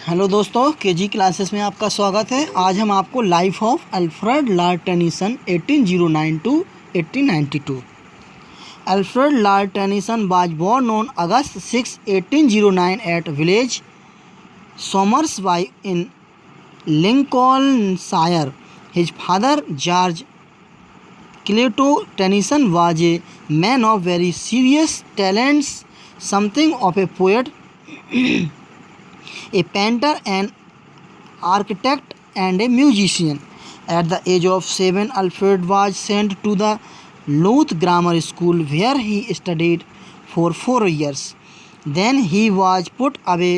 Hello दोस्तों, KG classes में आपका स्वागत है। आज हम आपको life of Alfred Lord Tennyson 1809 to 1892। Alfred Lord Tennyson was born on August 6, 1809 at village Somersby in Lincolnshire. His father, George Cleto Tennyson, was a man of very serious talents, something of a poet, a painter, an architect, and a musician. At the age of 7, Alfred was sent to the Louth Grammar School, where he studied for 4 years. Then he was put away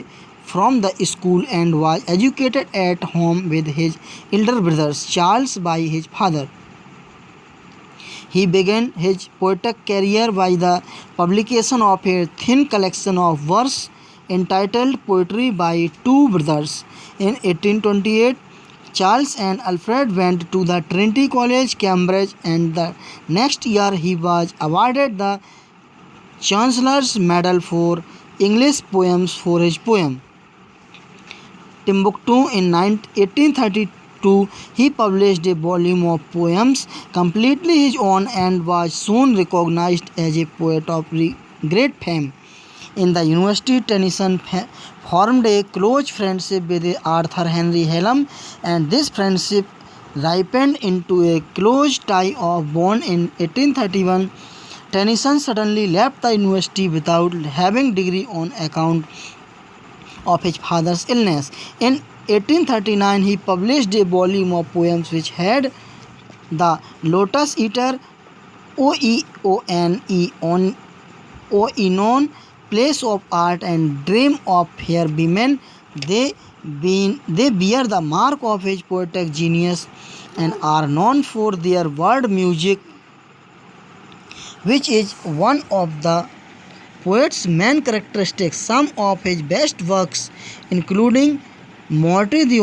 from the school and was educated at home with his elder brothers, Charles, by his father. He began his poetic career by the publication of a thin collection of verse entitled Poetry by Two Brothers. In 1828, Charles and Alfred went to the Trinity College, Cambridge, and the next year he was awarded the Chancellor's Medal for English Poems for his poem Timbuktu. In 1832, he published a volume of poems completely his own and was soon recognized as a poet of great fame. In the university, Tennyson formed a close friendship with Arthur Henry Hallam, and this friendship ripened into a close tie of bond. In 1831, Tennyson suddenly left the university without having degree on account of his father's illness. In 1839, he published a volume of poems which had The Lotus Eater, Oenon, Place of Art, and Dream of Fair Women. They bear the mark of his poetic genius and are known for their word music, which is one of the poet's main characteristics. Some of his best works, including Morty the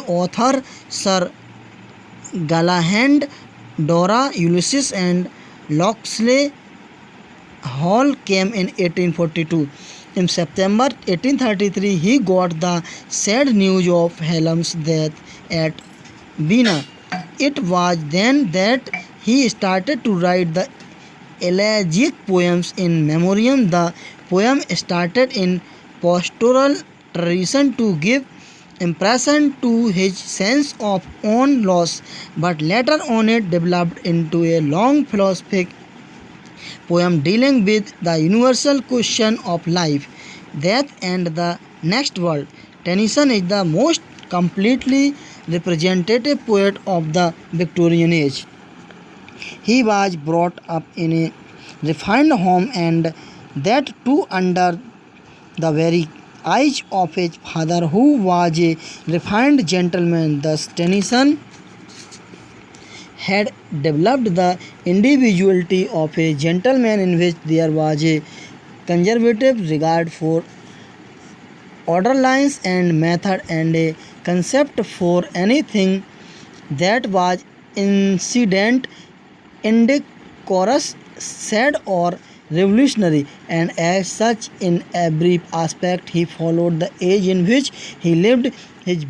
Author, Sir Galahad, Dora, Ulysses, and Locksley Hall, came in 1842. In September 1833, he got the sad news of Hallam's death at Vienna. It was then that he started to write the elegiac poems in memoriam. The poem started in pastoral tradition to give impression to his sense of own loss, but later on it developed into a long philosophic poem dealing with the universal question of life, death, and the next world. Tennyson is the most completely representative poet of the Victorian age. He was brought up in a refined home, and that too under the very eyes of his father, who was a refined gentleman. Thus, Tennyson had developed the individuality of a gentleman, in which there was a conservative regard for order, lines, and method, and a concept for anything that was incident, indecorous, sad, or revolutionary, and as such, in every aspect, he followed the age in which he lived. His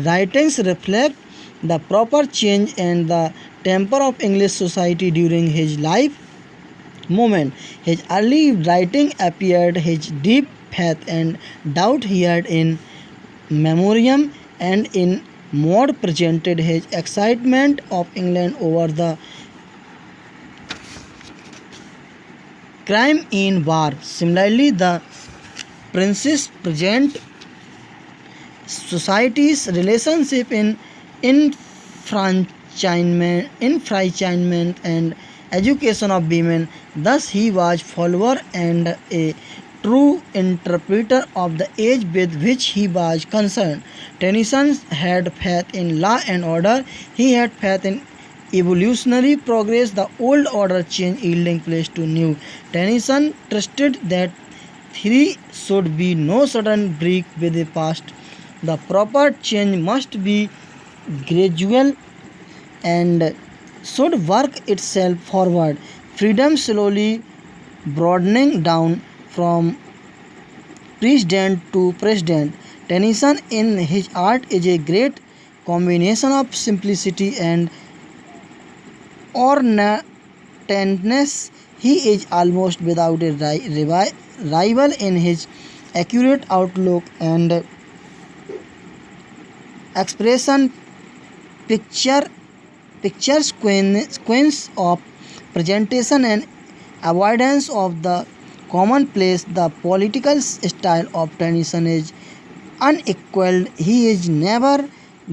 writings reflect the proper change and the temper of English society during his life moment. His early writing appeared his deep faith and doubt he had in memoriam, and in Maud presented his excitement of England over the crime in war. Similarly, the Princess present society's relationship in enfranchisement and education of women. Thus, he was follower and a true interpreter of the age with which he was concerned. Tennyson had faith in law and order. He had faith in evolutionary progress, the old order change yielding place to new. Tennyson trusted that there should be no sudden break with the past. The proper change must be gradual and should work itself forward. Freedom slowly broadening down from president to president. Tennyson in his art is a great combination of simplicity and ornateness. He is almost without a rival in his accurate outlook and expression. Picture sequence of presentation and avoidance of the commonplace. The political style of Tennyson is unequaled. He is never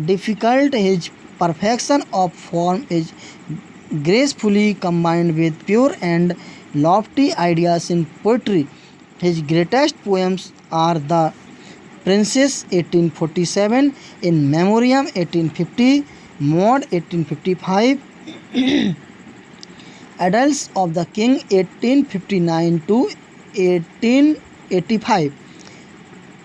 difficult. His perfection of form is gracefully combined with pure and lofty ideas in poetry. His greatest poems are The Princess 1847, In Memoriam 1850, Maud 1855, Adults of the King 1859 to 1885,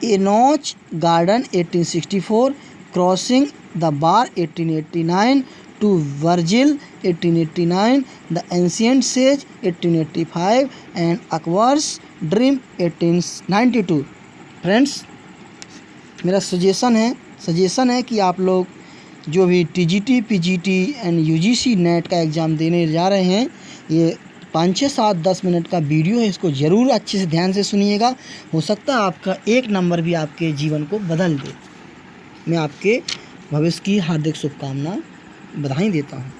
Enoch Garden 1864, Crossing the Bar 1889 to Virgil 1889, The Ancient Sage 1885 and Akbar's Dream 1892. Friends, मेरा suggestion है कि आप लोग जो भी TGT, PGT and UGC net का exam देने जा रहे हैं, ये 5, 6, 7, 10 मिनट का वीडियो है, इसको ज़रूर अच्छे से ध्यान से सुनिएगा। हो सकता है आपका एक नंबर भी आपके जीवन को बदल दे। मैं आपके भविष्य की हार्दिक शुभकामना बधाई देता हूँ।